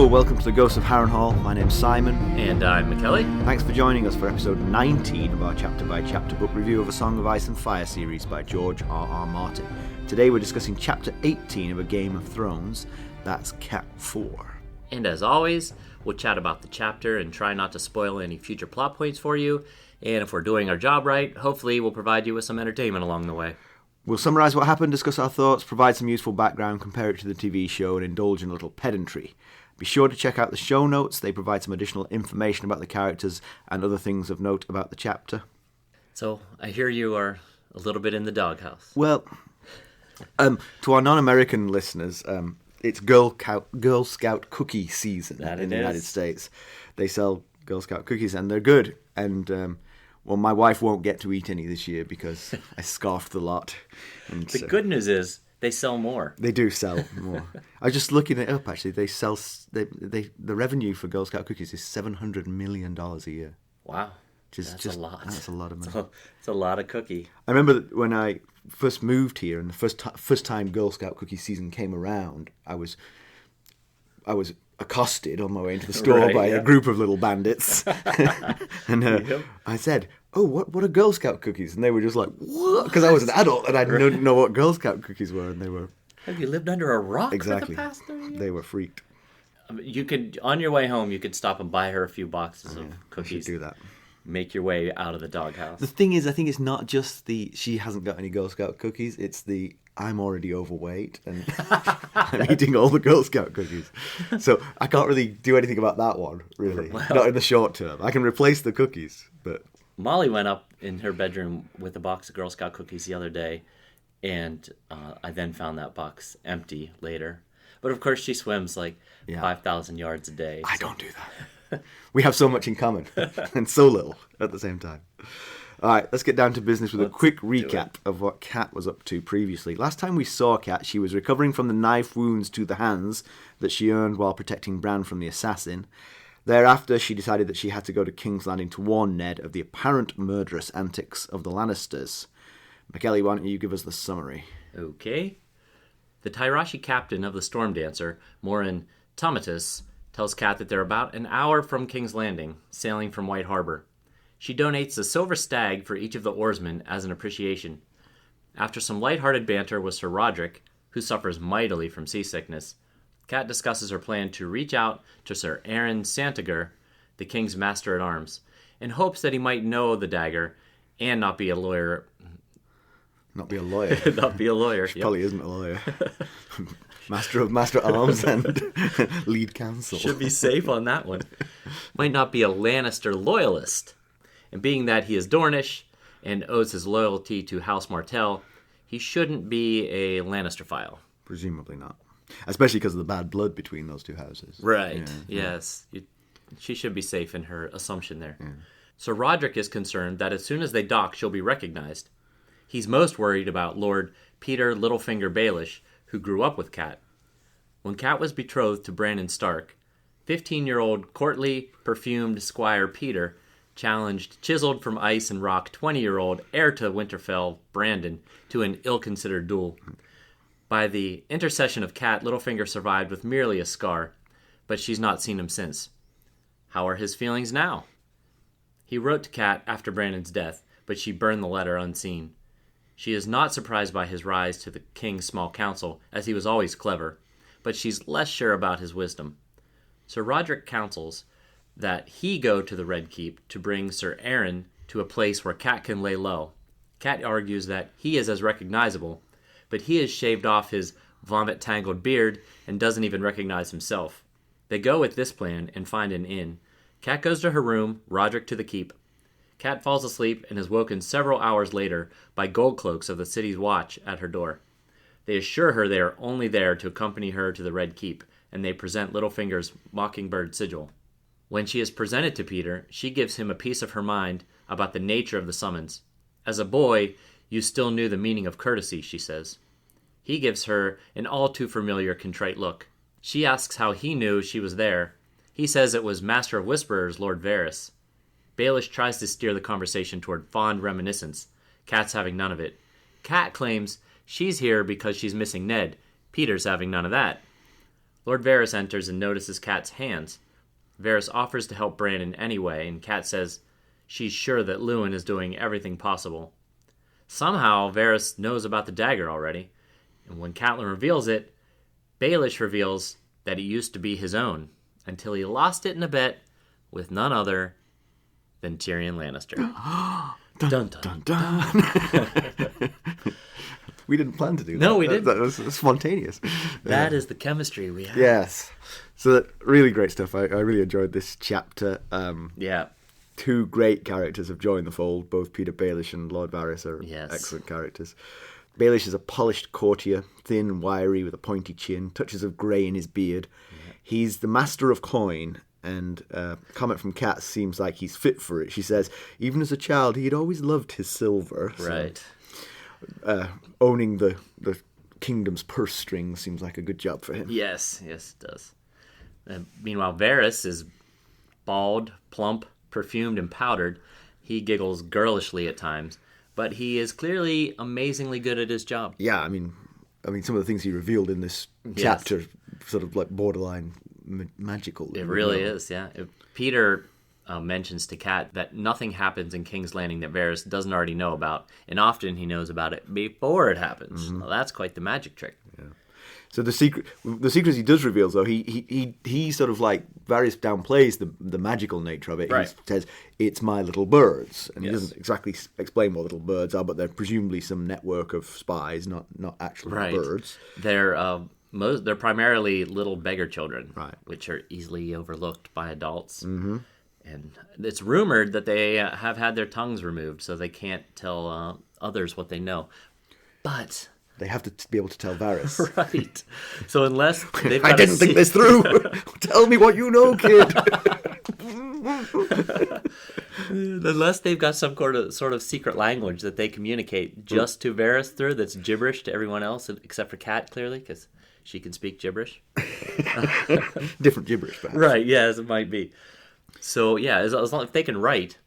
welcome to the Ghosts of Harrenhal. My name's Simon. And I'm McKelly. Thanks for joining us for episode 19 of our chapter-by-chapter book review of A Song of Ice and Fire series by George R.R. Martin. Today we're discussing chapter 18 of A Game of Thrones. That's Cat 4. And as always, we'll chat about the chapter and try not to spoil any future plot points for you. And if we're doing our job right, hopefully we'll provide you with some entertainment along the way. We'll summarise what happened, discuss our thoughts, provide some useful background, compare it to the TV show, and indulge in a little pedantry. Be sure to check out the show notes. They provide some additional information about the characters and other things of note about the chapter. So, I hear you are a little bit in the doghouse. Well, to our non-American listeners, it's Girl Scout cookie season in the United States. They sell Girl Scout cookies, and they're good. And, well, my wife won't get to eat any this year because I scarfed the lot. And the good news is they sell more. They do sell more. I was just looking it up, actually. They sell the revenue for Girl Scout cookies is $700 million a year. Wow. That's a lot. That's a lot of money. It's a lot of cookie. I remember when I first moved here and the first time Girl Scout cookie season came around, I was accosted on my way into the store by a group of little bandits. And I said, "Oh, what are Girl Scout cookies?" And they were just like, "What?" Because I was an adult and I didn't know what Girl Scout cookies were, and they were... Have you lived under a rock exactly. for the past 30 years? They were freaked. You could, on your way home, you could stop and buy her a few boxes of cookies. You should do that. Make your way out of the doghouse. The thing is, I think it's not just she hasn't got any Girl Scout cookies, it's I'm already overweight and I'm eating all the Girl Scout cookies. So I can't really do anything about that one, really. Well, not in the short term. I can replace the cookies, but... Molly went up in her bedroom with a box of Girl Scout cookies the other day, and I then found that box empty later. But of course she swims like 5,000 yards a day. I don't do that. We have so much in common and so little at the same time. All right, let's get down to business with a quick recap of what Cat was up to previously. Last time we saw Cat, she was recovering from the knife wounds to the hands that she earned while protecting Bran from the assassin. Thereafter, she decided that she had to go to King's Landing to warn Ned of the apparent murderous antics of the Lannisters. McKelly, why don't you give us the summary? Okay. The Tyrashi captain of the Storm Dancer, Morin Tomatis, tells Cat that they're about an hour from King's Landing, sailing from White Harbor. She donates a silver stag for each of the oarsmen as an appreciation. After some lighthearted banter with Ser Rodrik, who suffers mightily from seasickness, Cat discusses her plan to reach out to Ser Aron Santager, the king's master-at-arms, in hopes that he might know the dagger and not be a lawyer. Not be a lawyer. Not be a lawyer. She probably isn't a lawyer. Master-at-arms and lead counsel. Should be safe on that one. Might not be a Lannister loyalist. And being that he is Dornish and owes his loyalty to House Martell, he shouldn't be a Lannister-phile. Presumably not. Especially because of the bad blood between those two houses. Right, yes. She should be safe in her assumption there. Yeah. Ser Rodrik is concerned that as soon as they dock, she'll be recognized. He's most worried about Lord Petyr Littlefinger Baelish, who grew up with Cat. When Cat was betrothed to Bran Stark, 15-year-old courtly, perfumed Squire Petyr challenged chiseled from ice and rock 20-year-old heir to Winterfell, Brandon, to an ill-considered duel. By the intercession of Cat, Littlefinger survived with merely a scar, but she's not seen him since. How are his feelings now? He wrote to Cat after Brandon's death, but she burned the letter unseen. She is not surprised by his rise to the king's small council, as he was always clever, but she's less sure about his wisdom. Ser Rodrik counsels that he go to the Red Keep to bring Ser Aron to a place where Cat can lay low. Cat argues that he is as recognizable, but he has shaved off his vomit-tangled beard and doesn't even recognize himself. They go with this plan and find an inn. Cat goes to her room, Rodrik to the keep. Cat falls asleep and is woken several hours later by gold cloaks of the city's watch at her door. They assure her they are only there to accompany her to the Red Keep, and they present Littlefinger's mockingbird sigil. When she is presented to Petyr, she gives him a piece of her mind about the nature of the summons. As a boy, you still knew the meaning of courtesy, she says. He gives her an all-too-familiar contrite look. She asks how he knew she was there. He says it was Master of Whisperers, Lord Varys. Baelish tries to steer the conversation toward fond reminiscence, Cat's having none of it. Cat claims she's here because she's missing Ned. Petyr's having none of that. Lord Varys enters and notices Cat's hands. Varys offers to help Bran in any way, and Cat says she's sure that Lewin is doing everything possible. Somehow, Varys knows about the dagger already, and when Catelyn reveals it, Baelish reveals that it used to be his own, until he lost it in a bet with none other than Tyrion Lannister. Dun, dun, dun. We didn't plan to do that. No, we didn't. That was spontaneous. That is the chemistry we have. Yes. So that really great stuff. I really enjoyed this chapter. Yeah. Two great characters have joined the fold. Both Petyr Baelish and Lord Varys are excellent characters. Baelish is a polished courtier, thin, wiry, with a pointy chin, touches of grey in his beard. Yeah. He's the master of coin, and a comment from Kat seems like he's fit for it. She says, even as a child, he had always loved his silver. Right. So, owning the kingdom's purse strings seems like a good job for him. Yes, it does. Meanwhile, Varys is bald, plump, perfumed, and powdered. He giggles girlishly at times, but he is clearly amazingly good at his job. Yeah, I mean, some of the things he revealed in this chapter, sort of like borderline magical. It really is, yeah. Petyr mentions to Kat that nothing happens in King's Landing that Varys doesn't already know about, and often he knows about it before it happens. Mm-hmm. Well, that's quite the magic trick. Yeah. So the secrets he does reveal, though, he sort of like Varys downplays the magical nature of it. Right. He says it's my little birds, and he doesn't exactly explain what little birds are, but they're presumably some network of spies, not actually birds. They're primarily little beggar children, right, which are easily overlooked by adults. Mm-hmm. And it's rumored that they have had their tongues removed, so they can't tell others what they know. But they have to be able to tell Varys. Right. So unless they've I didn't think this through. Tell me what you know, kid. Unless they've got some sort of secret language that they communicate just to Varys through, that's gibberish to everyone else, except for Kat, clearly, because she can speak gibberish. Different gibberish, perhaps. Right, yes, it might be. So, yeah, as long as they can write,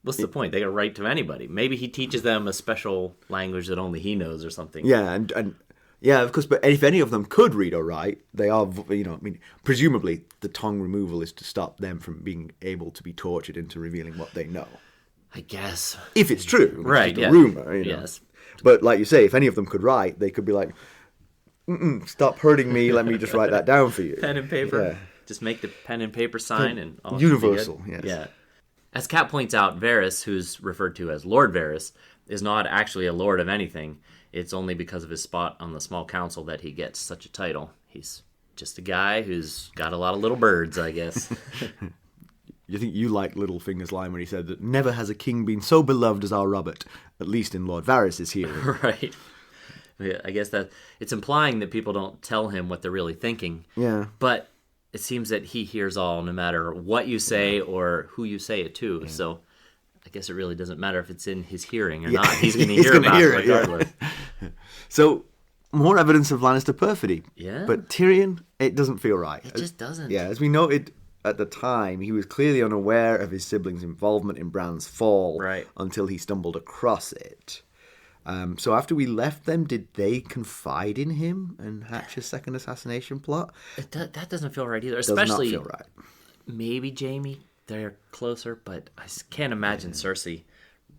what's the point? They can write to anybody. Maybe he teaches them a special language that only he knows or something. Yeah, and yeah, of course, but if any of them could read or write, they are, presumably the tongue removal is to stop them from being able to be tortured into revealing what they know. I guess. If it's true. Right, it's just a rumor, Yes. But like you say, if any of them could write, they could be like, stop hurting me, let me just write that down for you. Pen and paper. Yeah. Just make the pen and paper sign and all. Universal, yes. Yeah. As Kat points out, Varys, who's referred to as Lord Varys, is not actually a lord of anything. It's only because of his spot on the small council that he gets such a title. He's just a guy who's got a lot of little birds, I guess. You think you like Littlefinger's line when he said that never has a king been so beloved as our Robert, at least in Lord Varys' hearing. Right. I guess that it's implying that people don't tell him what they're really thinking. Yeah. But it seems that he hears all, no matter what you say or who you say it to. Yeah. So I guess it really doesn't matter if it's in his hearing or not. He's going to hear about it regardless. Yeah. So, more evidence of Lannister perfidy. Yeah. But Tyrion, it doesn't feel right. It just doesn't. Yeah, as we noted at the time, he was clearly unaware of his siblings' involvement in Bran's fall until he stumbled across it. So after we left them, did they confide in him and hatch a second assassination plot? That doesn't feel right either. Does Especially, not feel right. Maybe Jaime, they're closer, but I can't imagine Cersei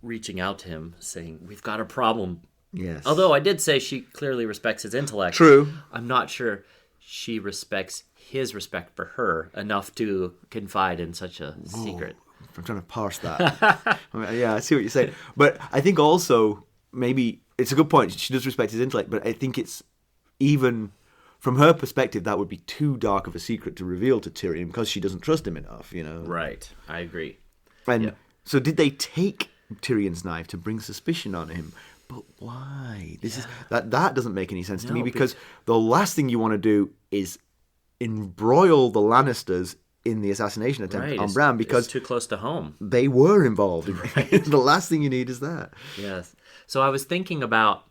reaching out to him saying, we've got a problem. Yes. Although I did say she clearly respects his intellect. True. I'm not sure she respects his respect for her enough to confide in such a secret. I'm trying to parse that. Yeah, I see what you're saying. But I think also, maybe, it's a good point. She does respect his intellect, but I think it's even, from her perspective, that would be too dark of a secret to reveal to Tyrion because she doesn't trust him enough, Right, I agree. And so did they take Tyrion's knife to bring suspicion on him? But why? That doesn't make any sense to me because the last thing you want to do is embroil the Lannisters in the assassination attempt on Bran because it's too close to home. They were involved. The last thing you need is that. Yes. So I was thinking about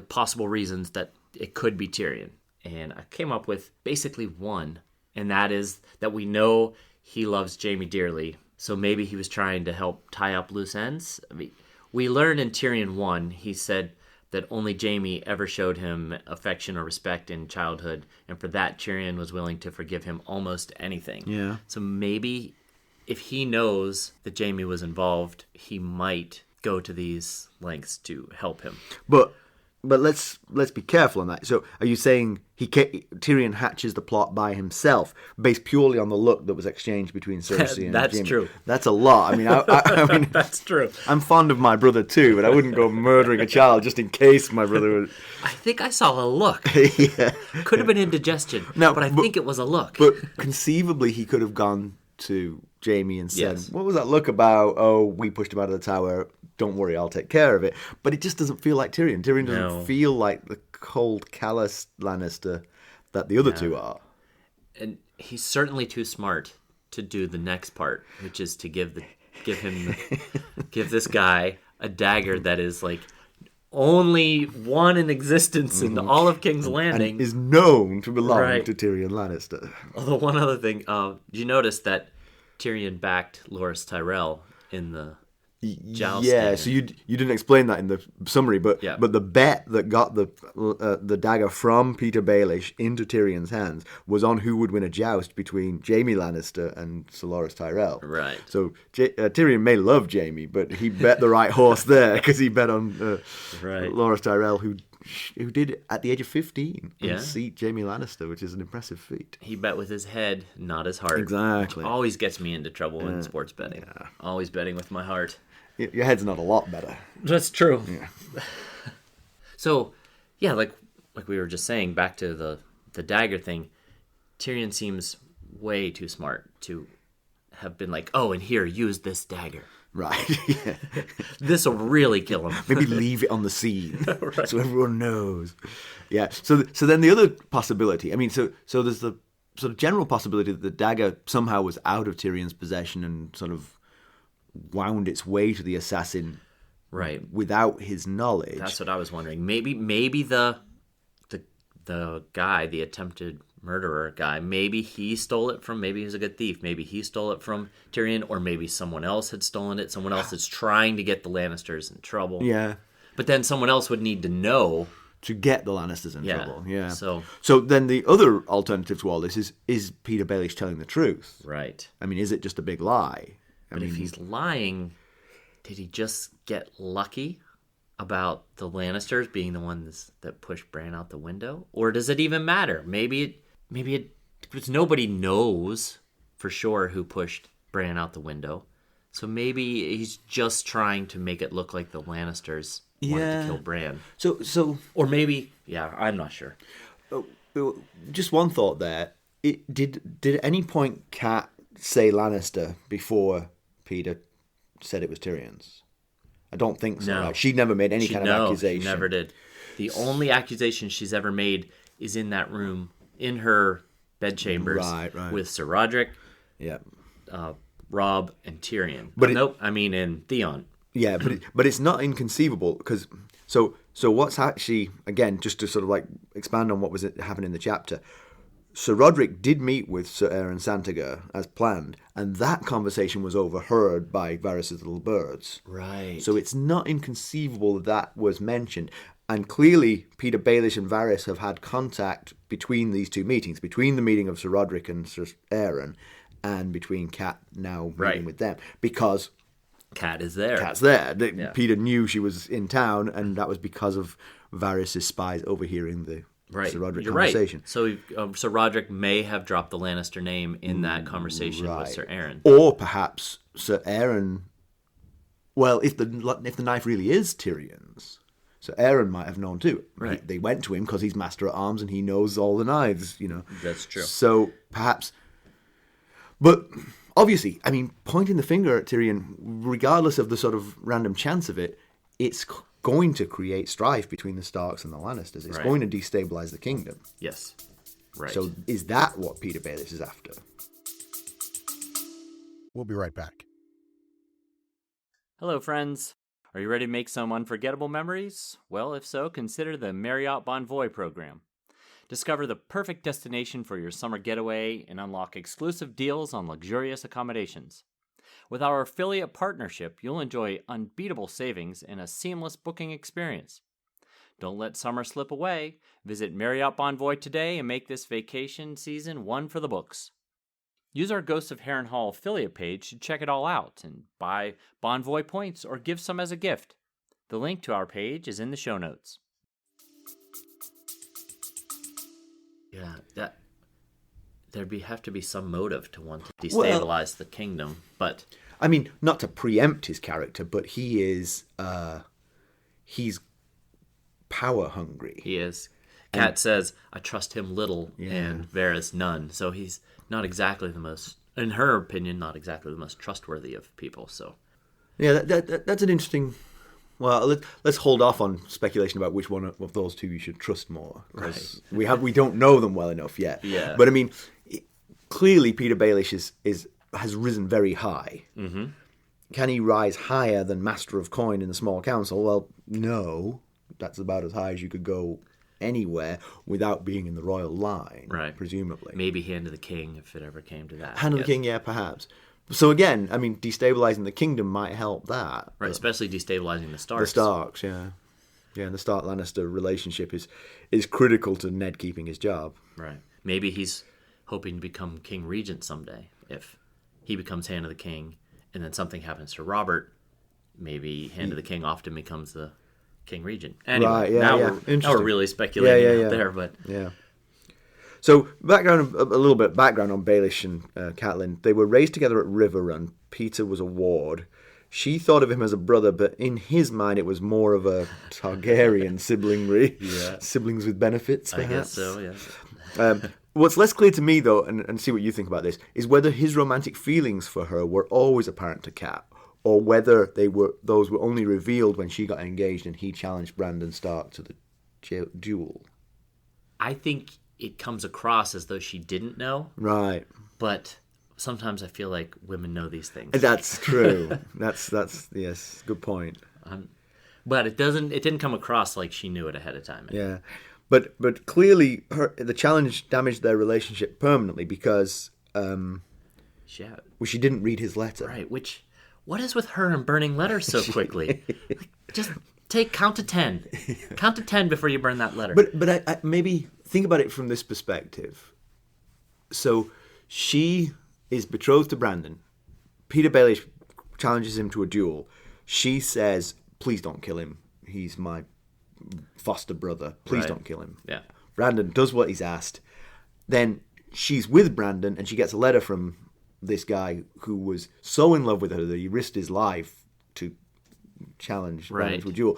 possible reasons that it could be Tyrion, and I came up with basically one, and that is that we know he loves Jaime dearly, so maybe he was trying to help tie up loose ends. I mean, we learned in Tyrion 1, he said, that only Jaime ever showed him affection or respect in childhood, and for that Tyrion was willing to forgive him almost anything. Yeah. So maybe if he knows that Jaime was involved, he might go to these lengths to help him. But let's be careful on that. So are you saying Tyrion hatches the plot by himself, based purely on the look that was exchanged between Cersei and That's Jaime? true. That's a lot. I mean, I mean, That's true. I'm fond of my brother too, but I wouldn't go murdering a child just in case my brother would. I think I saw a look. Yeah. Could have been indigestion, No, but I think it was a look. But conceivably, he could have gone to Jaime and said, Yes. "What was that look about? Oh, we pushed him out of the tower. Don't worry, I'll take care of it." But it just doesn't feel like Tyrion. Tyrion doesn't feel like the cold, callous Lannister that the other two are. And he's certainly too smart to do the next part, which is to give this guy a dagger that is like only one in existence in all of King's Landing. And is known to belong Right. to Tyrion Lannister. Although one other thing, did you notice that Tyrion backed Loras Tyrell in the jousting? Yeah, so you didn't explain that in the summary, but Yeah. the bet that got the dagger from Petyr Baelish into Tyrion's hands was on who would win a joust between Jaime Lannister and Ser Loras Tyrell. Right. So Tyrion may love Jaime, but he bet the right horse there because he bet on Right. Loras Tyrell, who did at the age of 15 Yeah. unseat Jaime Lannister, which is an impressive feat. He bet with his head, not his heart. Exactly. Which always gets me into trouble in sports betting. Yeah. Always betting with my heart. Your head's not a lot better. That's true. Yeah. So, yeah, like we were just saying, back to the dagger thing, Tyrion seems way too smart to have been like, oh, and here, use this dagger. Right. Yeah. This will really kill him. Maybe leave it on the scene so everyone knows. Yeah. So then the other possibility, I mean, so there's the sort of general possibility that the dagger somehow was out of Tyrion's possession and sort of wound its way to the assassin Right. without his knowledge. That's what I was wondering. Maybe the guy, the attempted murderer guy, maybe he stole it from, maybe he's a good thief, maybe he stole it from Tyrion, or maybe someone else had stolen it, someone else is trying to get the Lannisters in trouble. Yeah. But then someone else would need to know. To get the Lannisters in Yeah. trouble. Yeah. So then the other alternative to all this is Petyr Baelish telling the truth? right. I mean, is it just a big lie? But if he's lying, did he just get lucky about the Lannisters being the ones that pushed Bran out the window? Or does it even matter? Maybe because nobody knows for sure who pushed Bran out the window. So maybe he's just trying to make it look like the Lannisters wanted to kill Bran. So Or maybe, yeah, I'm not sure. just one thought there. Did at any point Cat say Lannister before Petyr said it was Tyrion's? I don't think so. No. Right? She never made any kind of accusation. She never did. The only accusation she's ever made is in that room, in her bedchambers, Right. with Ser Rodrik, Yeah. Robb, and Tyrion. But nope, I mean in Theon. Yeah, but it's not inconceivable because so what's actually, again, just to sort of like expand on what was happening in the chapter, Ser Rodrik did meet with Ser Aron Santager as planned, and that conversation was overheard by Varys' little birds. Right. So it's not inconceivable that was mentioned. And clearly, Petyr Baelish and Varys have had contact between these two meetings, between the meeting of Ser Rodrik and Ser Aron, and between Cat now meeting with them, because Cat is there. Cat's there. Petyr knew she was in town, and that was because of Varys' spies overhearing the Ser Rodrik conversation. Right. So Ser Rodrik may have dropped the Lannister name in that conversation with Ser Aron. Or perhaps Ser Aron. Well, if the knife really is Tyrion's, Ser Aron might have known too. Right. They went to him because he's master at arms and he knows all the knives. That's true. So perhaps, but obviously, I mean, pointing the finger at Tyrion, regardless of the sort of random chance of it, it's going to create strife between the Starks and the Lannisters. It's going to destabilize the kingdom. Yes. Right. So is that what Petyr Baelish is after? We'll be right back. Hello, friends. Are you ready to make some unforgettable memories? Well, if so, consider the Marriott Bonvoy program. Discover the perfect destination for your summer getaway and unlock exclusive deals on luxurious accommodations. With our affiliate partnership, you'll enjoy unbeatable savings and a seamless booking experience. Don't let summer slip away. Visit Marriott Bonvoy today and make this vacation season one for the books. Use our Ghosts of Harrenhal affiliate page to check it all out and buy Bonvoy points or give some as a gift. The link to our page is in the show notes. Yeah, there'd have to be some motive to want to destabilize the kingdom, but I mean, not to preempt his character, but he's power hungry. He is. Cat says, I trust him little, and Varys none. So he's not exactly the most, in her opinion, not exactly the most trustworthy of people. So, yeah, that's an interesting. Well, let's hold off on speculation about which one of those two you should trust more, because we don't know them well enough yet. Yeah. But I mean, clearly Petyr Baelish has risen very high. Mm-hmm. Can he rise higher than Master of Coin in the Small Council? Well, no. That's about as high as you could go anywhere without being in the royal line, right? Presumably. Maybe Hand of the King, if it ever came to that. Hand of the King, yeah, perhaps. So again, I mean, destabilizing the kingdom might help that. Right, especially destabilizing the Starks. The Starks, yeah. Yeah, and the Stark-Lannister relationship is critical to Ned keeping his job. Right. Maybe he's hoping to become King Regent someday. If he becomes Hand of the King and then something happens to Robert, maybe Hand of the King often becomes the King Regent. Anyway, right, yeah, now we're really speculating out there. But yeah. So a little bit of background on Baelish and Catelyn. They were raised together at Riverrun. Petyr was a ward. She thought of him as a brother, but in his mind it was more of a Targaryen siblingry. Yeah. Siblings with benefits, perhaps. I guess so, yeah. What's less clear to me, though, and see what you think about this, is whether his romantic feelings for her were always apparent to Cat, or whether those were only revealed when she got engaged and he challenged Brandon Stark to the duel. I think it comes across as though she didn't know. Right. But sometimes I feel like women know these things. That's true. that's yes, good point. But it didn't come across like she knew it ahead of time. Yeah. But clearly the challenge damaged their relationship permanently because she didn't read his letter. Right, what is with her and burning letters so quickly? Just count to 10. Count to 10 before you burn that letter. But I maybe think about it from this perspective. So she is betrothed to Brandon. Petyr Baelish challenges him to a duel. She says, please don't kill him. He's my foster brother. Please don't kill him. Yeah. Brandon does what he's asked. Then she's with Brandon and she gets a letter from this guy who was so in love with her that he risked his life to challenge Brandon to a duel.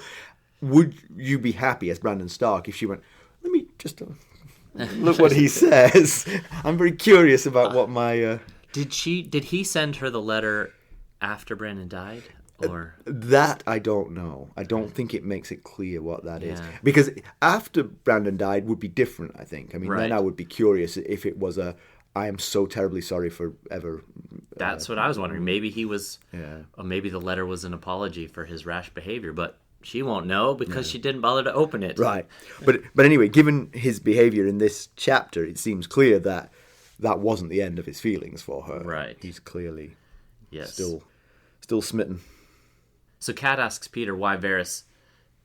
Would you be happy as Brandon Stark if she went, let me just look what he says? I'm very curious about what my... Did he send her the letter after Brandon died? Or that I don't know. I don't think it makes it clear what that is. Because after Brandon died would be different, I think. I mean, then I would be curious if it was I am so terribly sorry for ever... That's what I was wondering. Maybe he was... Or maybe the letter was an apology for his rash behavior, but she won't know because she didn't bother to open it. Right. But anyway, given his behavior in this chapter, it seems clear that wasn't the end of his feelings for her. Right. He's clearly still smitten. So Cat asks Petyr why Varys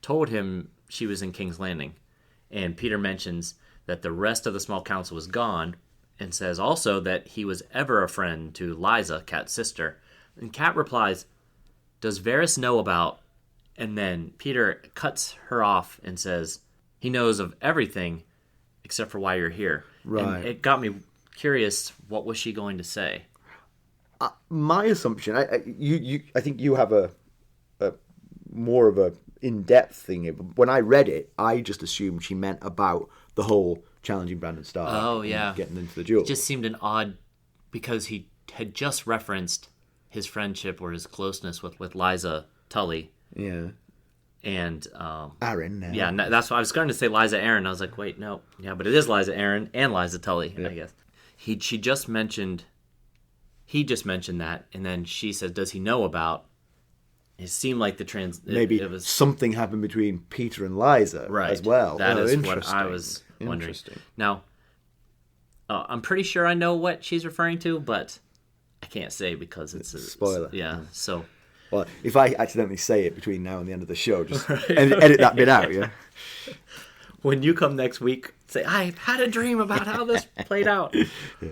told him she was in King's Landing. And Petyr mentions that the rest of the small council was gone, and says also that he was ever a friend to Lysa, Cat's sister. And Cat replies, does Varys know about... And then Petyr cuts her off and says, he knows of everything except for why you're here. Right. And it got me curious, what was she going to say? My assumption, I think you have a more of a in-depth thing. When I read it, I just assumed she meant about the whole challenging Brandon Stark. Oh, yeah. And getting into the duel. It just seemed an odd, because he had just referenced his friendship or his closeness with Lysa Tully. Yeah. And Aron now. Yeah, that's why I was going to say Lysa Arryn. I was like, wait, no. Yeah, but it is Lysa Arryn and Lysa Tully, I guess. He just mentioned that, and then she said, does he know about... It seemed like maybe it was something happened between Petyr and Lysa as well. That is what I was wondering. Now, I'm pretty sure I know what she's referring to, but I can't say because it's a spoiler. Yeah. So, Well, if I accidentally say it between now and the end of the show, just edit that bit out, yeah? When you come next week, say, I had a dream about how this played out. Yeah.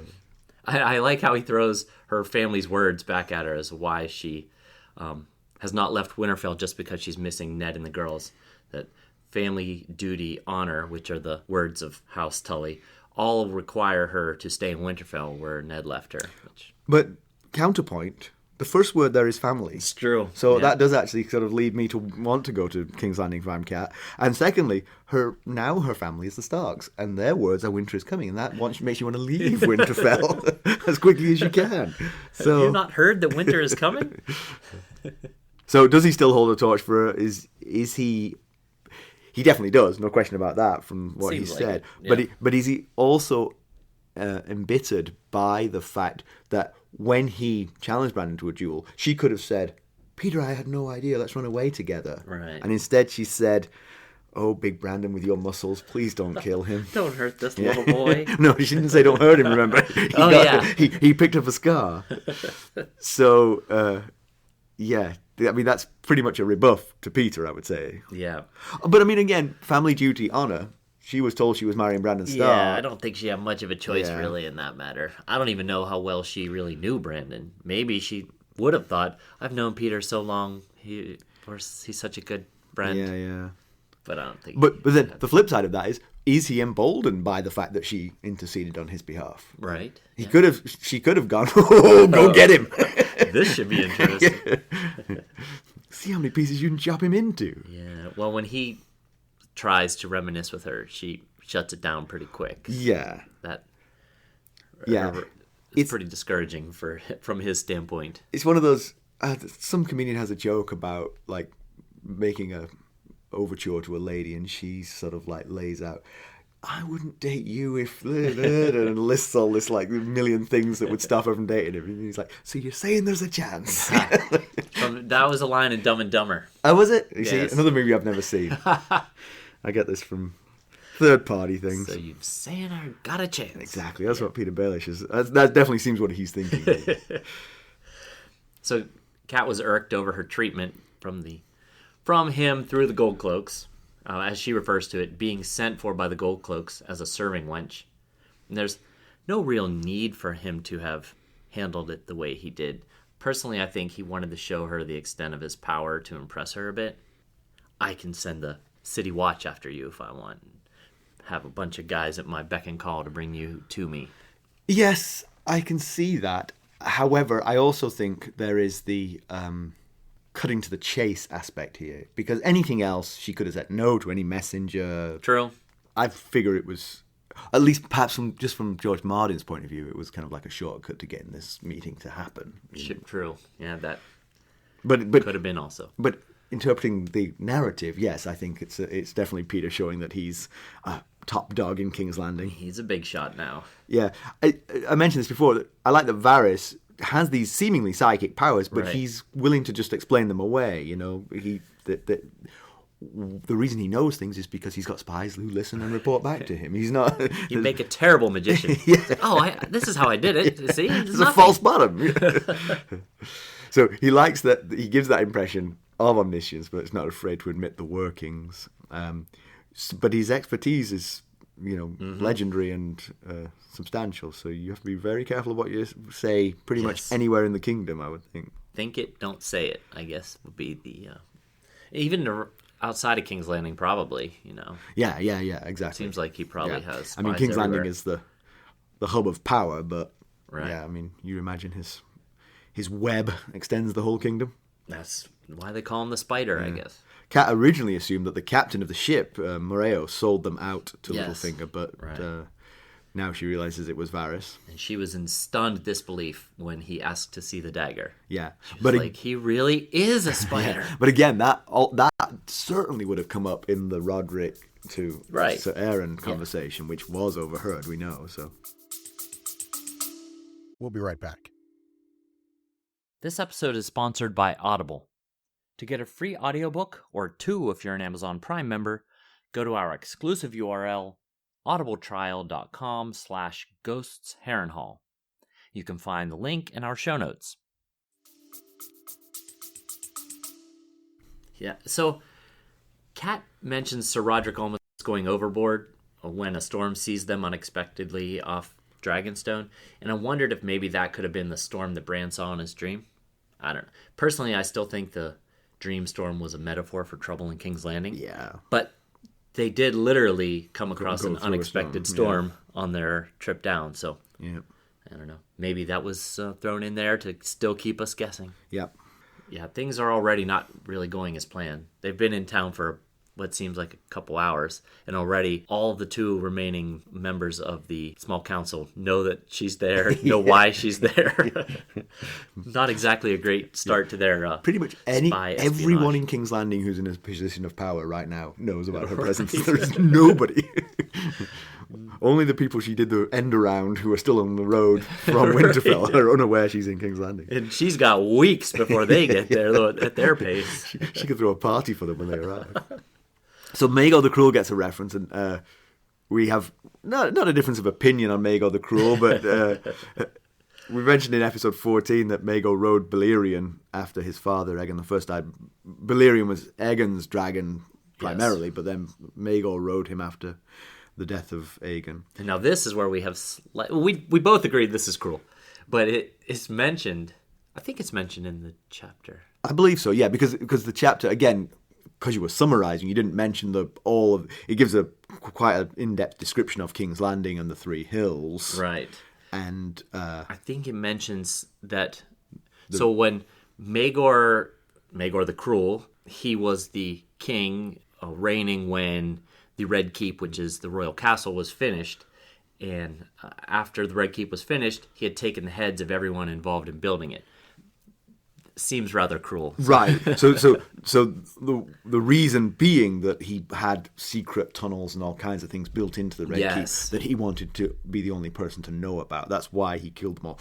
I like how he throws her family's words back at her as why she has not left Winterfell just because she's missing Ned and the girls. That family, duty, honor, which are the words of House Tully, all require her to stay in Winterfell where Ned left her. But counterpoint, the first word there is family. It's true. So that does actually sort of lead me to want to go to King's Landing if I'm Cat. And secondly, her family is the Starks, and their words are winter is coming, and that makes you want to leave Winterfell as quickly as you can. So, have you not heard that winter is coming? So does he still hold a torch for her? Is he... He definitely does, no question about that from what he said. Yeah. But is he also embittered by the fact that when he challenged Bran into a duel, she could have said, Petyr, I had no idea, let's run away together. Right. And instead she said, oh, big Brandon with your muscles, please don't kill him. Don't hurt this little boy. No, she didn't say don't hurt him, remember? He picked up a scar. So, yeah. I mean, that's pretty much a rebuff to Petyr, I would say. Yeah. But, I mean, again, family duty, honour. She was told she was marrying Brandon Stark. Yeah, I don't think she had much of a choice, really, in that matter. I don't even know how well she really knew Brandon. Maybe she would have thought, I've known Petyr so long. He's such a good friend. Yeah. But I don't think... But then the flip side of that is he emboldened by the fact that she interceded on his behalf? Right. She could have gone, go get him. This should be interesting. See how many pieces you can chop him into. Yeah. Well, when he tries to reminisce with her, she shuts it down pretty quick. Yeah. It's pretty discouraging from his standpoint. It's one of those... some comedian has a joke about like making a overture to a lady, and she sort of like lays out, I wouldn't date you if... and lists all this like million things that would stop her from dating him. And he's like, so you're saying there's a chance? That was a line in Dumb and Dumber. Oh, was it? You yes. see, another movie I've never seen. I get this from third-party things. So you've saying I got a chance. Exactly. That's what Petyr Baelish is. That definitely seems what he's thinking. So Kat was irked over her treatment from him through the Gold Cloaks. As she refers to it, being sent for by the Gold Cloaks as a serving wench. And there's no real need for him to have handled it the way he did. Personally, I think he wanted to show her the extent of his power to impress her a bit. I can send the city watch after you if I want. Have a bunch of guys at my beck and call to bring you to me. Yes, I can see that. However, I also think there is the... cutting to the chase aspect here, because anything else she could have said no to any messenger. True. I figure it was, at least perhaps from George Martin's point of view, it was kind of like a shortcut to getting this meeting to happen. True. Yeah, that but could have been also. But interpreting the narrative, yes, I think it's definitely Petyr showing that he's a top dog in King's Landing. He's a big shot now. Yeah, I mentioned this before. That I like that Varys has these seemingly psychic powers, but he's willing to just explain them away. You know, the reason he knows things is because he's got spies who listen and report back to him. He's not... You make a terrible magician. Like, this is how I did it. See? It's a false bottom. So he likes that, he gives that impression of omniscience, but is not afraid to admit the workings. But his expertise is... legendary and substantial. So you have to be very careful of what you say pretty much anywhere in the kingdom, I would think. Think it, don't say it, I guess, would be the... even outside of King's Landing, probably, Yeah, exactly. Seems like he probably has I mean, King's Landing is the hub of power, but right. Yeah, I mean, you imagine his web extends the whole kingdom. That's why they call him the Spider, I guess. Kat originally assumed that the captain of the ship, Moreo, sold them out to Littlefinger, but now she realizes it was Varys. And she was in stunned disbelief when he asked to see the dagger. Yeah. But he really is a spider. But again, that certainly would have come up in the Rodrik to Ser Aron conversation, which was overheard, we know. So we'll be right back. This episode is sponsored by Audible. To get a free audiobook, or 2 if you're an Amazon Prime member, go to our exclusive URL, audibletrial.com/ghostsharrenhal. You can find the link in our show notes. Yeah. So, Kat mentions Ser Rodrik almost going overboard when a storm seized them unexpectedly off Dragonstone, and I wondered if maybe that could have been the storm that Bran saw in his dream. I don't know. Personally, I still think the dream storm was a metaphor for trouble in King's Landing. Yeah. But they did literally come across Go an through a unexpected storm on their trip down, so Yeah. I don't know. Maybe that was thrown in there to still keep us guessing. Yep. Yeah, things are already not really going as planned. They've been in town for what seems like a couple hours, and already all of the 2 remaining members of the small council know that she's there, know why she's there. Not exactly a great start to their Pretty much spy everyone espionage. in King's Landing who's in a position of power right now knows about her presence. There's nobody. Only the people she did the end around who are still on the road from Winterfell are unaware she's in King's Landing. And she's got weeks before they get there, though, at their pace. She could throw a party for them when they arrive. So Maegor the Cruel gets a reference, and we have not a difference of opinion on Maegor the Cruel, but we mentioned in episode 14 that Maegor rode Balerion after his father, Aegon I, died. Balerion was Aegon's dragon primarily, but then Maegor rode him after the death of Aegon. And now this is where we have... we both agreed this is cruel, but it's mentioned... I think it's mentioned in the chapter. I believe so, yeah, because the chapter, again... Because you were summarising, you didn't mention it gives quite an in-depth description of King's Landing and the 3 hills. Right. And I think it mentions that... So when Maegor the Cruel, he was the king reigning when the Red Keep, which is the royal castle, was finished. And after the Red Keep was finished, he had taken the heads of everyone involved in building it. Seems rather cruel. Right. So the reason being that he had secret tunnels and all kinds of things built into the Red Keep that he wanted to be the only person to know about. That's why he killed them all.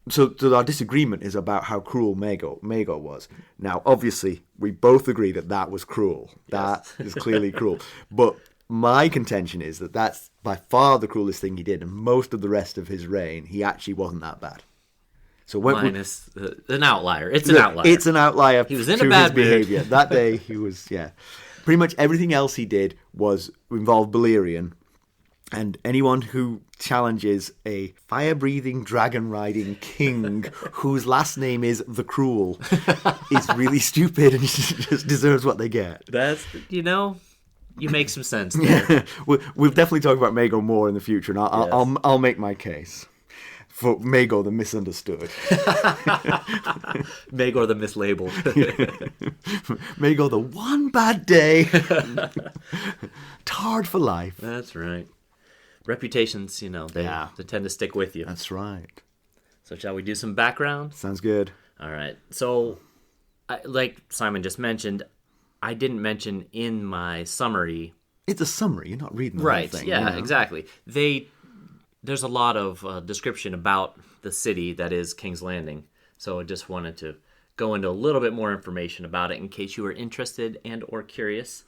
So our disagreement is about how cruel Maegor was. Now, obviously, we both agree that was cruel. Yes. That is clearly cruel. But my contention is that that's by far the cruelest thing he did, and most of the rest of his reign, he actually wasn't that bad. So minus an outlier. It's an outlier. It's an outlier. He was in a bad behavior. That day, he was, Pretty much everything else he did was involve Balerion. And anyone who challenges a fire-breathing, dragon-riding king whose last name is the Cruel is really stupid and just deserves what they get. That's, you make some sense there. Yeah. We'll definitely talk about Maegor more in the future, and I'll make my case. For Maegor the misunderstood. Maegor the mislabeled. Maegor the one bad day. Tarred for life. That's right. Reputations, they tend to stick with you. That's right. So shall we do some background? Sounds good. All right. So, like Simon just mentioned, I didn't mention in my summary... It's a summary. You're not reading the whole thing. Yeah, exactly. There's a lot of description about the city that is King's Landing, so I just wanted to go into a little bit more information about it in case you were interested and or curious.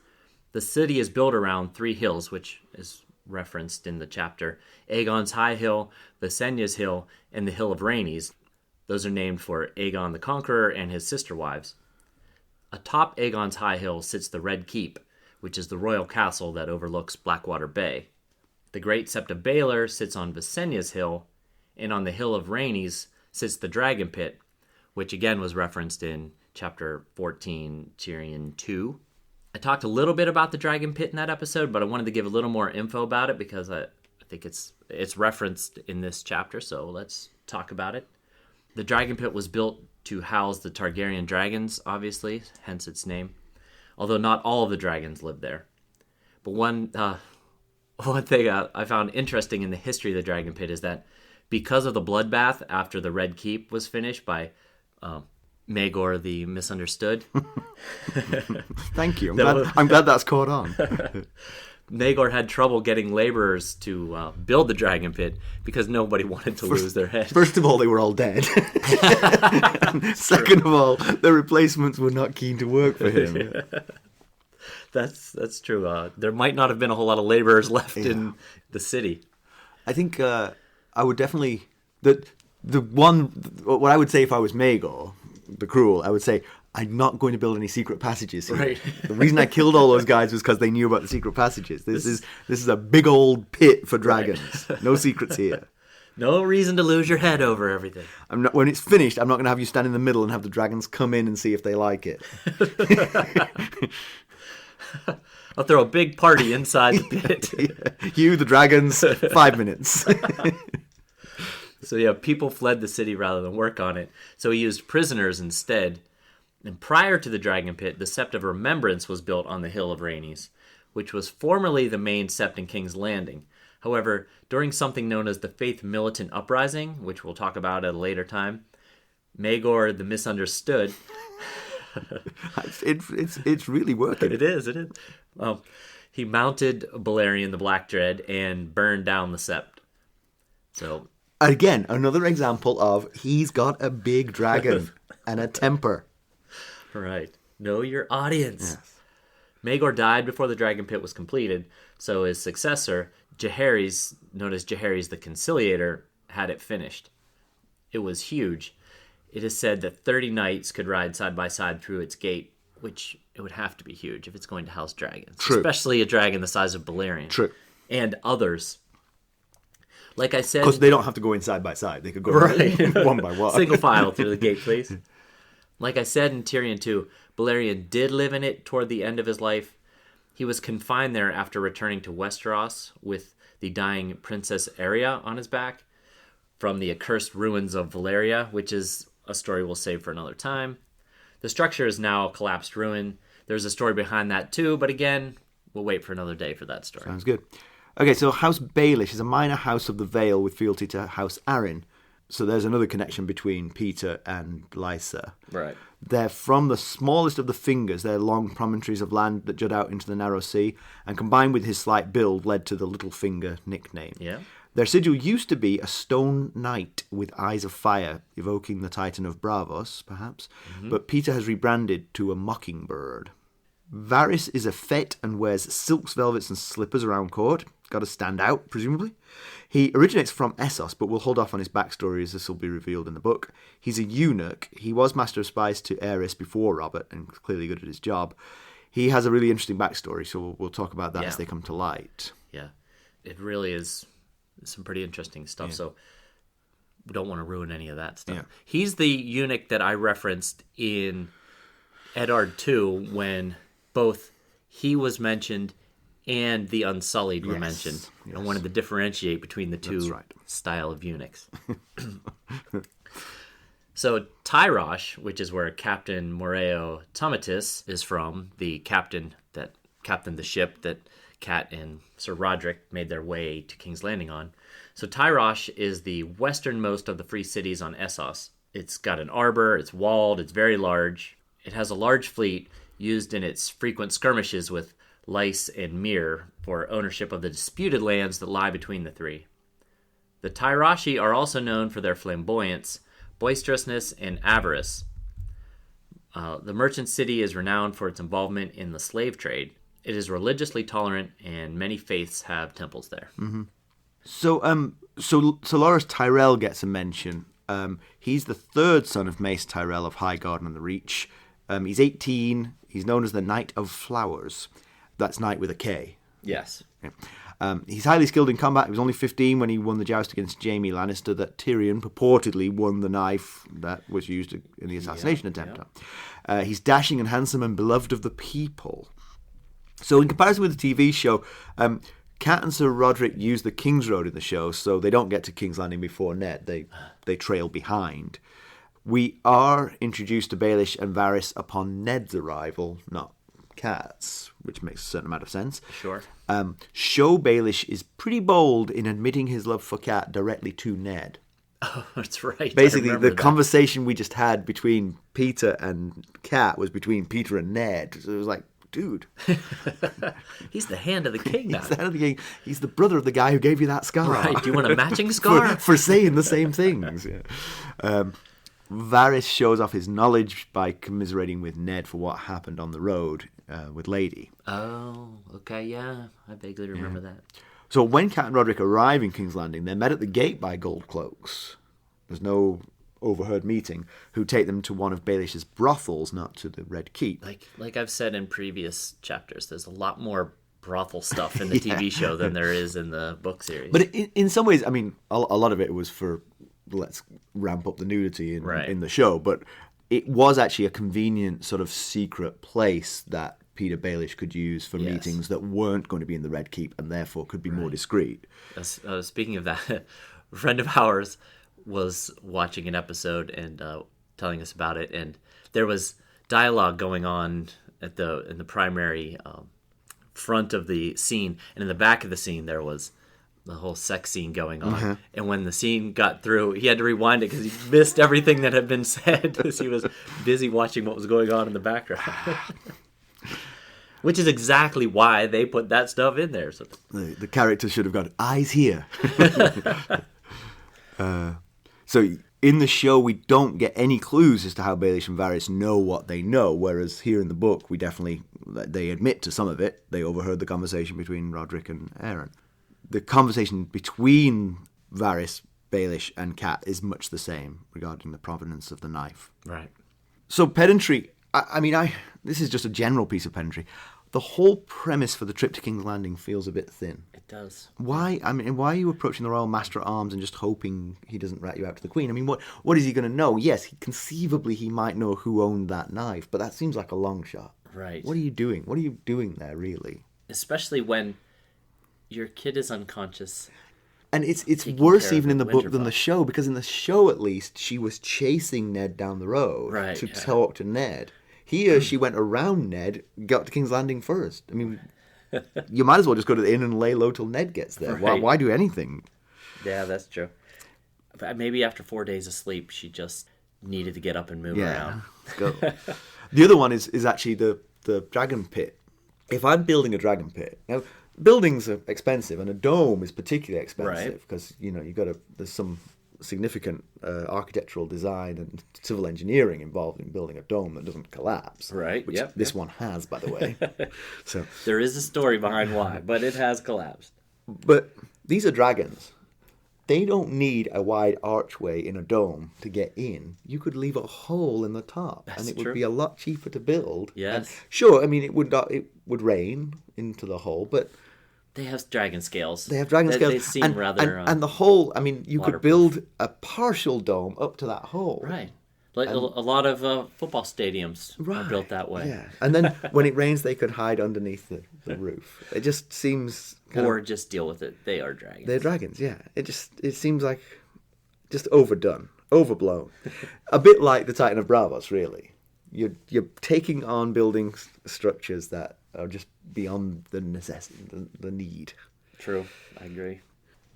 The city is built around 3 hills, which is referenced in the chapter: Aegon's High Hill, Visenya's Hill, and the Hill of Rhaenys. Those are named for Aegon the Conqueror and his sister wives. Atop Aegon's High Hill sits the Red Keep, which is the royal castle that overlooks Blackwater Bay. The Great Sept of Baelor sits on Visenya's Hill, and on the Hill of Rhaenys sits the Dragon Pit, which again was referenced in Chapter 14, Tyrion 2. I talked a little bit about the Dragon Pit in that episode, but I wanted to give a little more info about it because I think it's referenced in this chapter, so let's talk about it. The Dragon Pit was built to house the Targaryen dragons, obviously, hence its name, although not all of the dragons lived there. But one thing I found interesting in the history of the Dragon Pit is that because of the bloodbath after the Red Keep was finished by Maegor the Misunderstood. Thank you. I'm glad that's caught on. Maegor had trouble getting laborers to build the Dragon Pit because nobody wanted to lose their heads. First of all, they were all dead. Second of all, the replacements were not keen to work for him. That's true. There might not have been a whole lot of laborers left in the city. I think I would definitely... What I would say if I was Maegor, the Cruel, I would say, I'm not going to build any secret passages here. Right. The reason I killed all those guys was because they knew about the secret passages. This is a big old pit for dragons. Right. No secrets here. No reason to lose your head over everything. When it's finished, I'm not going to have you stand in the middle and have the dragons come in and see if they like it. I'll throw a big party inside the pit. Yeah. You, the dragons, 5 minutes. So yeah, people fled the city rather than work on it. So he used prisoners instead. And prior to the Dragon Pit, the Sept of Remembrance was built on the Hill of Rhaenys, which was formerly the main sept in King's Landing. However, during something known as the Faith Militant Uprising, which we'll talk about at a later time, Maegor the Misunderstood... it's really working. It is. He mounted Balerion the Black Dread and burned down the sept. So... Again, another example of he's got a big dragon and a temper. Right. Know your audience. Yes. Maegor died before the Dragon Pit was completed, so his successor, Jaehaerys, known as Jaehaerys the Conciliator, had it finished. It was huge. It is said that 30 knights could ride side by side through its gate, which it would have to be huge if it's going to house dragons. True. Especially a dragon the size of Balerion. True. And others. Like I said... Because they don't have to go in side by side. They could go one by one. Single file through the gate, please. Like I said in Tyrion 2, Balerion did live in it toward the end of his life. He was confined there after returning to Westeros with the dying Princess Arya on his back from the accursed ruins of Valeria, which is a story we'll save for another time. The structure is now a collapsed ruin. There's a story behind that too, but again, we'll wait for another day for that story. Sounds good. Okay, so House Baelish is a minor house of the Vale with fealty to House Arryn. So there's another connection between Petyr and Lysa. Right. They're from the smallest of the fingers. They're long promontories of land that jut out into the narrow sea, and combined with his slight build led to the Littlefinger nickname. Yeah. Their sigil used to be a stone knight with eyes of fire, evoking the Titan of Braavos, perhaps, but Petyr has rebranded to a mockingbird. Varys is a fete and wears silks, velvets and slippers around court. Got to stand out, presumably. He originates from Essos, but we'll hold off on his backstory as this will be revealed in the book. He's a eunuch. He was Master of Spies to Aerys before Robert and clearly good at his job. He has a really interesting backstory, so we'll talk about that as they come to light. Yeah, it really is some pretty interesting stuff, so we don't want to ruin any of that stuff. Yeah. He's the eunuch that I referenced in Eddard 2 when both he was mentioned and the Unsullied were mentioned. Yes. I wanted to differentiate between the two style of eunuchs. So Tyrosh, which is where Captain Moreo Tomatis is from, the captain that captained the ship that Cat and Ser Rodrik made their way to King's Landing on. So Tyrosh is the westernmost of the free cities on Essos. It's got an arbor, it's walled, it's very large. It has a large fleet used in its frequent skirmishes with Lys and Myr for ownership of the disputed lands that lie between the three. The Tyroshi are also known for their flamboyance, boisterousness, and avarice. The merchant city is renowned for its involvement in the slave trade. It is religiously tolerant, and many faiths have temples there. Mm-hmm. So Loras Tyrell gets a mention. He's the third son of Mace Tyrell of Highgarden and the Reach. He's 18. He's known as the Knight of Flowers. That's Knight with a K. Yes. Yeah. He's highly skilled in combat. He was only 15 when he won the joust against Jaime Lannister that Tyrion purportedly won the knife that was used in the assassination attempt. Yeah. He's dashing and handsome and beloved of the people. So in comparison with the TV show, Cat and Ser Rodrik use the King's Road in the show, so they don't get to King's Landing before Ned. They trail behind. We are introduced to Baelish and Varys upon Ned's arrival, not Cat's, which makes a certain amount of sense. Sure. Show Baelish is pretty bold in admitting his love for Cat directly to Ned. Oh, that's right. Basically, the conversation we just had between Petyr and Cat was between Petyr and Ned. So it was like, dude. He's the hand of the king now. He's the hand of the king. He's the brother of the guy who gave you that scar. Right. Do you want a matching scar? for saying the same things. Yeah. Varys shows off his knowledge by commiserating with Ned for what happened on the road with Lady. Oh, okay, yeah. I vaguely remember that. So when Cat and Rodrik arrive in King's Landing, they're met at the gate by gold cloaks. There's no overheard meeting, who take them to one of Baelish's brothels, not to the Red Keep. Like I've said in previous chapters, there's a lot more brothel stuff in the TV show than there is in the book series. But in some ways, I mean, a lot of it was for let's ramp up the nudity in the show, but it was actually a convenient sort of secret place that Petyr Baelish could use for meetings that weren't going to be in the Red Keep and therefore could be more discreet. Speaking of that, a friend of ours was watching an episode and telling us about it, and there was dialogue going on in the primary front of the scene, and in the back of the scene there was the whole sex scene going on. And when the scene got through, he had to rewind it because he missed everything that had been said because he was busy watching what was going on in the background. Which is exactly why they put that stuff in there. So the character should have got eyes here. So in the show, we don't get any clues as to how Baelish and Varys know what they know, whereas here in the book, they admit to some of it. They overheard the conversation between Rodrik and Aron. The conversation between Varys, Baelish, and Cat is much the same regarding the provenance of the knife. Right. So pedantry, this is just a general piece of pedantry. The whole premise for the trip to King's Landing feels a bit thin. It does. Why? I mean, why are you approaching the Royal Master at Arms and just hoping he doesn't rat you out to the Queen? I mean, what is he going to know? Yes, conceivably he might know who owned that knife, but that seems like a long shot. Right. What are you doing? What are you doing there, really? Especially when your kid is unconscious. And it's worse even in the book than the show, because in the show, at least, she was chasing Ned down the road to talk to Ned. Here, she went around Ned, got to King's Landing first. I mean, you might as well just go to the inn and lay low till Ned gets there. Right. Why do anything? Yeah, that's true. Maybe after 4 days of sleep, she just needed to get up and move around. Let's go. The other one is actually the dragon pit. If I'm building a dragon pit, now buildings are expensive, and a dome is particularly expensive because there's some significant architectural design and civil engineering involved in building a dome that doesn't collapse. Right. Which this one has, by the way. So there is a story behind why, but it has collapsed. But these are dragons. They don't need a wide archway in a dome to get in. You could leave a hole in the top, and it would be a lot cheaper to build. Yes. And sure, I mean, it would rain into the hole, but they have dragon scales. They seem and the hole. I mean, you could build a partial dome up to that hole. Right. Like a lot of football stadiums are built that way. Yeah. And then when it rains, they could hide underneath the roof. It just seems... just deal with it. They are dragons. They're dragons, yeah. It seems like just overdone, overblown. A bit like the Titan of Braavos, really. You're taking on building structures that are just beyond the necessity, the need. True, I agree.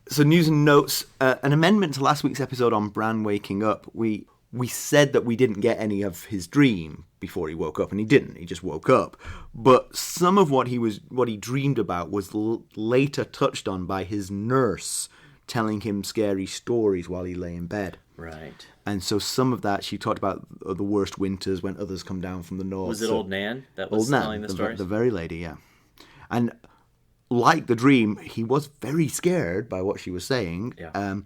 So news and notes. An amendment to last week's episode on Bran waking up. We said that we didn't get any of his dream before he woke up, and he didn't. He just woke up. But some of what he dreamed about was later touched on by his nurse telling him scary stories while he lay in bed. Right. And so some of that, she talked about the worst winters when others come down from the north. Was it Old Nan that was telling the stories? The very lady, yeah. And like the dream, he was very scared by what she was saying. Yeah.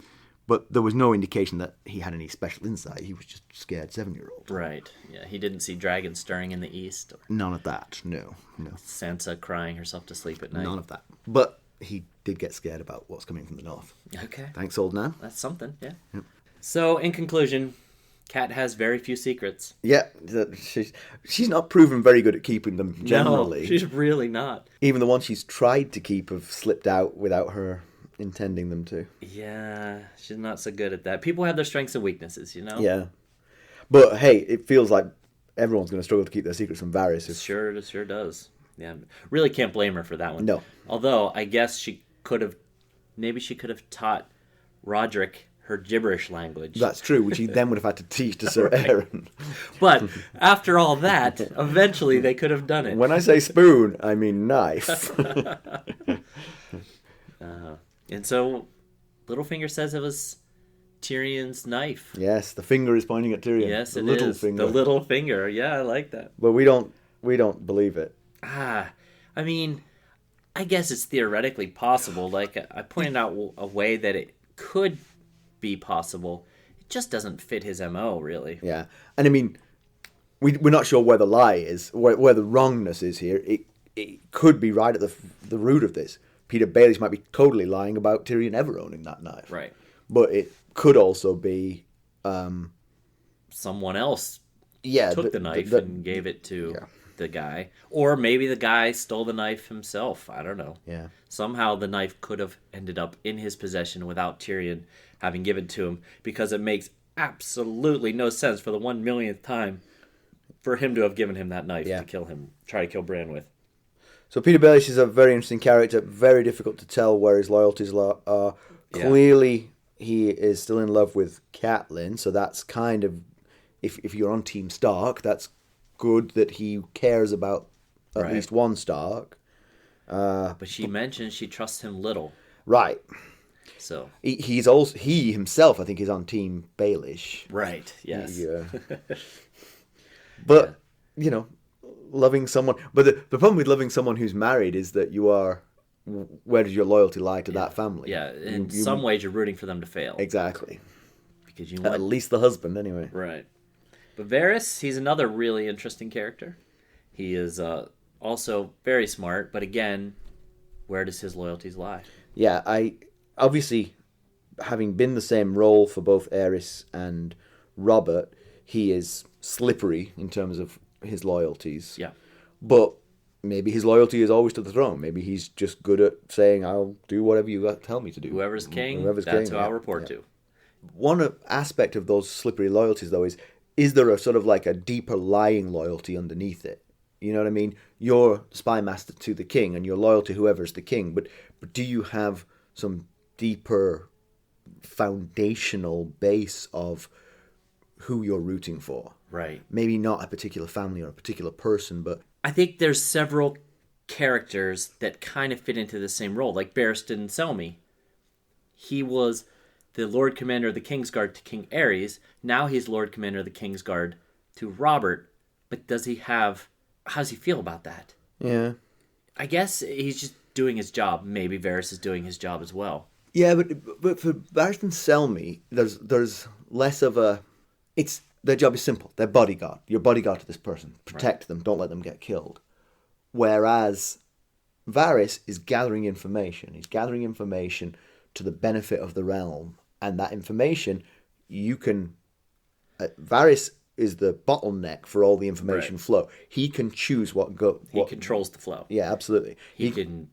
But there was no indication that he had any special insight. He was just a scared 7-year-old. Right. Yeah. He didn't see dragons stirring in the east. Or None of that. No. Sansa crying herself to sleep at night. None of that. But he did get scared about what's coming from the north. Okay. Thanks, Old Nan. That's something. Yeah. Yep. So, in conclusion, Cat has very few secrets. Yeah. She's not proven very good at keeping them generally. No, she's really not. Even the ones she's tried to keep have slipped out without her intending them to. Yeah, she's not so good at that. People have their strengths and weaknesses, Yeah. But hey, it feels like everyone's going to struggle to keep their secrets from Varys. It sure does. Yeah, really can't blame her for that one. No. Although, I guess she could have taught Rodrik her gibberish language. That's true, which he then would have had to teach to Ser Aron. But after all that, eventually they could have done it. When I say spoon, I mean knife. And so Littlefinger says it was Tyrion's knife. Yes, the finger is pointing at Tyrion. Yes, the it little is. finger. The little finger. Yeah, I like that. But we don't believe it. I mean, I guess it's theoretically possible. Like I pointed out a way that it could be possible. just doesn't fit his MO, really. Yeah. And I mean, we're not sure where the lie is, where the wrongness is here. It could be right at the root of this. Petyr Baelish might be totally lying about Tyrion ever owning that knife. Right. But it could also be... someone else yeah, took the knife and gave it to the guy. Or maybe the guy stole the knife himself. I don't know. Yeah. Somehow the knife could have ended up in his possession without Tyrion having given it to him, because it makes absolutely no sense for the 1 millionth time for him to have given him that knife to kill him, try to kill Bran with. So Petyr Baelish is a very interesting character, very difficult to tell where his loyalties are. Clearly, he is still in love with Catelyn, so that's kind of, if you're on Team Stark, that's good that he cares about at least one Stark. But she mentioned she trusts him little. Right. So he himself, I think, is on Team Baelish. Right. Yes. Yeah. But you know, loving someone. But the problem with loving someone who's married is that you are. Where does your loyalty lie to that family? Yeah. In some ways, you're rooting for them to fail. Exactly. Because you at least the husband, anyway. Right. But Varys, he's another really interesting character. He is also very smart, but again, where does his loyalties lie? Yeah, obviously, having been the same role for both Aerys and Robert, he is slippery in terms of his loyalties. Yeah. But maybe his loyalty is always to the throne. Maybe he's just good at saying, I'll do whatever you tell me to do. Whoever's king, that's who I'll report to. One aspect of those slippery loyalties, though, is there a sort of like a deeper lying loyalty underneath it? You know what I mean? You're spy master to the king and you're loyal to whoever's the king, but do you have some deeper foundational base of who you're rooting for? Right. Maybe not a particular family or a particular person, but... I think there's several characters that kind of fit into the same role, like Barristan Selmy. He was the Lord Commander of the Kingsguard to King Aerys. Now he's Lord Commander of the Kingsguard to Robert. But how does he feel about that? Yeah. I guess he's just doing his job. Maybe Varys is doing his job as well. Yeah, but for Barristan Selmy, there's less of a... Their job is simple. They're bodyguard. You're bodyguard to this person. Protect them. Don't let them get killed. Whereas Varys is gathering information. He's gathering information to the benefit of the realm. And that information, you can... Varys is the bottleneck for all the information flow. He can choose what go. He controls the flow. Yeah, absolutely. He can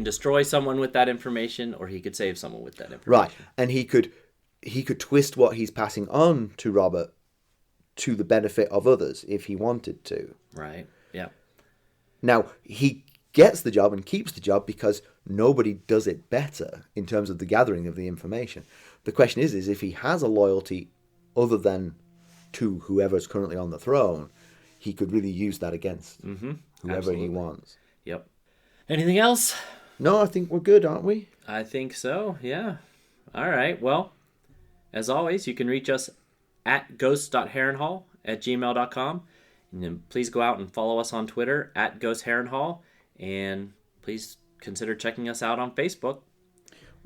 destroy someone with that information, or he could save someone with that information. Right, and he could twist what he's passing on to Robert to the benefit of others if he wanted to. Right. Yeah. Now he gets the job and keeps the job because nobody does it better in terms of the gathering of the information. The question is if he has a loyalty other than to whoever's currently on the throne, he could really use that against whoever he wants. Yep. Anything else? No, I think we're good, aren't we? I think so, yeah. All right, well, as always, you can reach us at ghost.harrenhall@gmail.com. And then please go out and follow us on Twitter at @ghostharrenhall. And please consider checking us out on Facebook.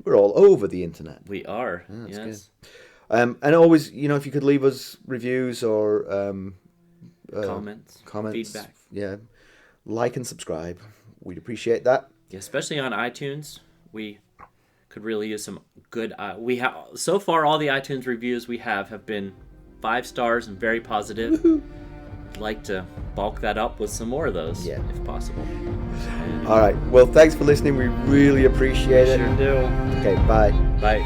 We're all over the internet. We are, yes. Good. And always, if you could leave us reviews or comments, feedback. Yeah. Like and subscribe. We'd appreciate that. Yeah, especially on iTunes. We could really use some good... so far, all the iTunes reviews we have been 5 stars and very positive. Woohoo. I'd like to bulk that up with some more of those, if possible. All right. Well, thanks for listening. We really appreciate it. Sure do. Okay, bye. Bye.